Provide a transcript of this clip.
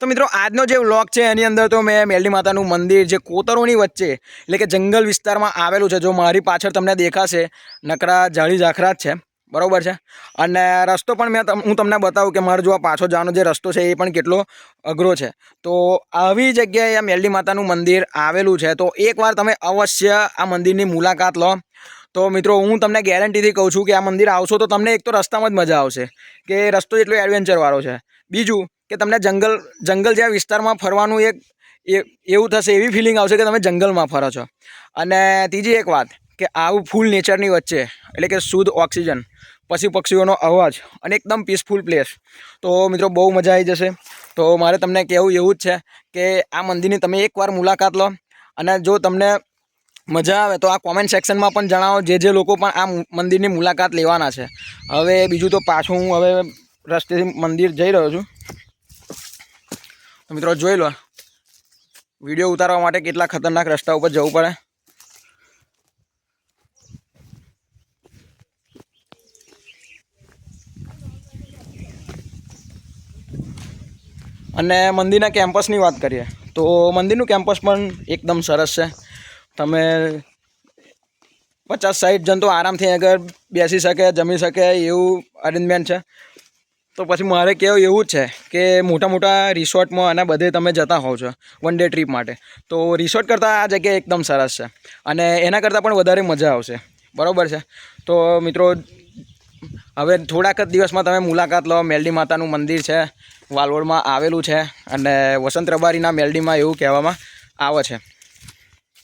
તો મિત્રો આજનો જે વ્લોગ છે એની અંદર તો મેં મેલડી માતાનું મંદિર જે કોતરોની વચ્ચે એટલે કે જંગલ વિસ્તારમાં આવેલું છે, જો મારી પાછળ તમને દેખાશે નકરા ઝાડી ઝાખરા જ છે, બરાબર છે। અને રસ્તો પણ હું તમને બતાવું કે મારે જો આ પાછો જવાનો જે રસ્તો છે એ પણ કેટલો અઘરો છે। તો આવી જગ્યાએ આ મેલડી માતાનું મંદિર આવેલું છે, તો એકવાર તમે અવશ્ય આ મંદિરની મુલાકાત લો। તો મિત્રો હું તમને ગેરંટીથી કહું છું કે આ મંદિર આવશો તો તમને એક તો રસ્તામાં જ મજા આવશે કે રસ્તો એટલો એડવેન્ચરવાળો છે, બીજું કે તમને જંગલ જેવા વિસ્તારમાં ફરવાનું એક એવું થશે, એવી ફિલિંગ આવશે કે તમે જંગલમાં ફરો છો। અને ત્રીજી એક વાત કે આવું ફૂલ નેચરની વચ્ચે એટલે કે શુદ્ધ ઓક્સિજન, પશુ પક્ષીઓનો અવાજ અને એકદમ પીસફુલ પ્લેસ, તો મિત્રો બહુ મજા આવી જશે। તો મારે તમને કહેવું એવું જ છે કે આ મંદિરની તમે એકવાર મુલાકાત લો, અને જો તમને મજા આવે તો આ કોમેન્ટ સેક્શનમાં પણ જણાવો જે લોકો પણ આ મંદિરની મુલાકાત લેવાના છે। હવે બીજું તો પાછું હું હવે રસ્તેથી મંદિર જઈ રહ્યો છું, તો મિત્રો જોઈ લો વિડીયો ઉતારવા માટે કેટલા ખતરનાક રસ્તા ઉપર જવું પડે। અને મંદિરના કેમ્પસની વાત કરીએ તો મંદિરનું કેમ્પસ પણ એકદમ સરસ છે। તમે 50-60 જણ તો આરામથી આગળ બેસી શકે, જમી શકે એવું અરેન્જમેન્ટ છે। તો પછી મારે કહેવું એવું જ છે કે મોટા મોટા રિસોર્ટમાં અને બધે તમે જતા હોવ છો વન ડે ટ્રીપ માટે, તો રિસોર્ટ કરતાં આ જગ્યા એકદમ સરસ છે અને એના કરતાં પણ વધારે મજા આવશે, બરાબર છે। તો મિત્રો હવે થોડાક જ દિવસમાં તમે મુલાકાત લો, મેલડી માતાનું મંદિર છે, વાલોડમાં આવેલું છે અને વસંત રબારીના મેલડીમાં એવું કહેવામાં આવે છે।